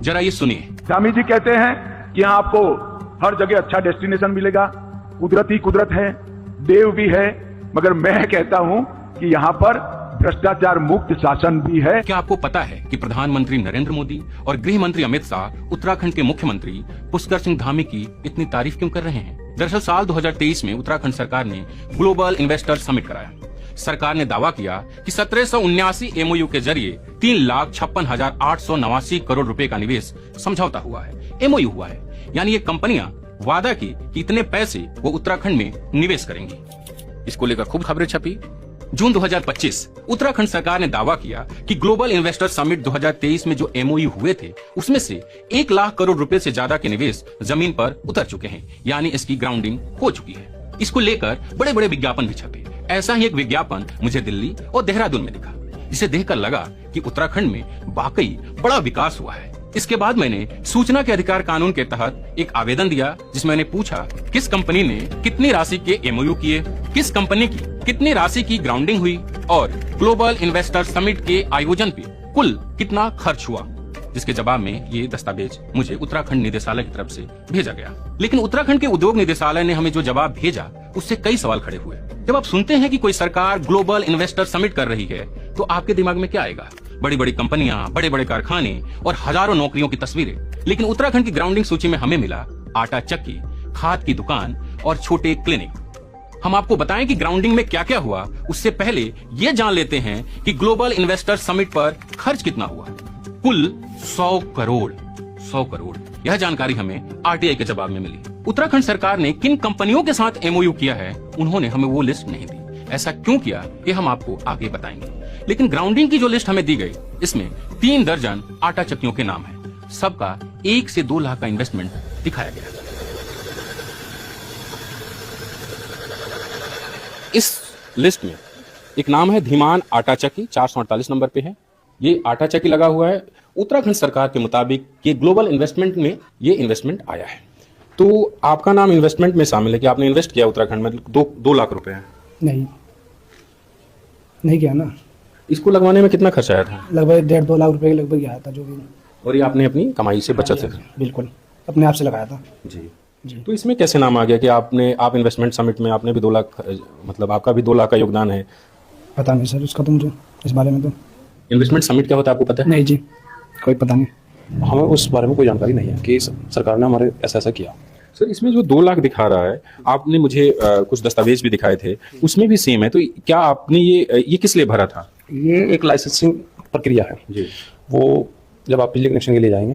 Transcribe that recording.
जरा ये सुनिए। स्वामी जी कहते हैं कि यहाँ आपको हर जगह अच्छा डेस्टिनेशन मिलेगा, कुदरत ही कुदरत है, देव भी है, मगर मैं कहता हूं कि यहाँ पर भ्रष्टाचार मुक्त शासन भी है। क्या आपको पता है कि प्रधानमंत्री नरेंद्र मोदी और गृह मंत्री अमित शाह उत्तराखंड के मुख्यमंत्री पुष्कर सिंह धामी की इतनी तारीफ क्यों कर रहे हैं? दरअसल साल 2023 में उत्तराखंड सरकार ने ग्लोबल इन्वेस्टर समिट कराया। सरकार ने दावा किया कि 1779 एमओयू के जरिए 3,56,889 करोड़ रुपए का निवेश समझौता हुआ है, एमओयू हुआ है। यानी ये कंपनियां वादा की कि इतने पैसे वो उत्तराखंड में निवेश करेंगी। इसको लेकर खूब खबरें छपी। जून 2025 उत्तराखंड सरकार ने दावा किया कि ग्लोबल इन्वेस्टर समिट 2023 में जो एमओयू हुए थे उसमें से 1 लाख करोड़ रुपए से ज्यादा के निवेश जमीन पर उतर चुके हैं, यानी इसकी ग्राउंडिंग हो चुकी है। इसको लेकर बड़े बड़े विज्ञापन भी छपे। ऐसा ही एक विज्ञापन मुझे दिल्ली और देहरादून में दिखा, जिसे देखकर लगा कि उत्तराखंड में वाकई बड़ा विकास हुआ है। इसके बाद मैंने सूचना के अधिकार कानून के तहत एक आवेदन दिया, जिसमें मैंने पूछा किस कंपनी ने कितनी राशि के एमओयू किए, किस कंपनी की कितनी राशि की ग्राउंडिंग हुई और ग्लोबल इन्वेस्टर समिट के आयोजन पे कुल कितना खर्च हुआ। जिसके जवाब में ये दस्तावेज मुझे उत्तराखंड निदेशालय की तरफ से भेजा गया। लेकिन उत्तराखंड के उद्योग निदेशालय ने हमें जो जवाब भेजा उससे कई सवाल खड़े हुए। जब आप सुनते हैं कि कोई सरकार ग्लोबल इन्वेस्टर समिट कर रही है तो आपके दिमाग में क्या आएगा? बड़ी बड़ी कंपनियां, बड़े बड़े कारखाने और हजारों नौकरियों की तस्वीरें। लेकिन उत्तराखंड की ग्राउंडिंग सूची में हमें मिला आटा चक्की, खाद की दुकान और छोटे क्लिनिक। हम आपको बताएं कि ग्राउंडिंग में क्या क्या हुआ, उससे पहले ये जान लेते हैं कि ग्लोबल इन्वेस्टर समिट पर खर्च कितना हुआ। कुल 100 करोड़। यह जानकारी हमें आरटीआई के जवाब में मिली। उत्तराखंड सरकार ने किन कंपनियों के साथ एमओयू किया है उन्होंने हमें वो लिस्ट नहीं दी। ऐसा क्यों किया ये हम आपको आगे बताएंगे। लेकिन ग्राउंडिंग की जो लिस्ट हमें दी गई इसमें 3 दर्जन आटा चक्कियों के नाम है। सबका 1 से 2 लाख का इन्वेस्टमेंट दिखाया गया। इस लिस्ट में एक नाम है धीमान आटा चक्की, 448 नंबर पे है। ये आटा चक्की लगा हुआ है। उत्तराखंड सरकार के मुताबिक ये ग्लोबल इन्वेस्टमेंट में ये इन्वेस्टमेंट आया है। तो आपका नाम इन्वेस्टमेंट में शामिल है कि आपने इन्वेस्ट किया उत्तराखंड में 2 लाख रुपए है? नहीं किया ना। इसको लगवाने में कितना खर्च आया था? लगभग 1.5-2 लाख रुपए के लगभग आया था जो भी। और ये आपने अपनी कमाई से बचत है? बिल्कुल अपने आप से लगाया था जी। तो इसमें कैसे नाम आ गया कि आप इन्वेस्टमेंट समिट में आपने भी 2 लाख, मतलब आपका भी 2 लाख का योगदान है? पता नहीं सर उसका तो मुझे, इस बारे में तो। इन्वेस्टमेंट समिट क्या होता है आपको पता है? नहीं जी, कोई पता नहीं। हमें उस बारे में कोई जानकारी नहीं है कि सरकार ने हमारे ऐसा किया। सर इसमें जो 2 लाख दिखा रहा है, आपने मुझे कुछ दस्तावेज भी दिखाए थे, उसमें भी सेम है। तो क्या आपने ये किस लिए भरा था? ये एक लाइसेंसिंग प्रक्रिया है जी। वो जब आप बिजली कनेक्शन के लिए जाएंगे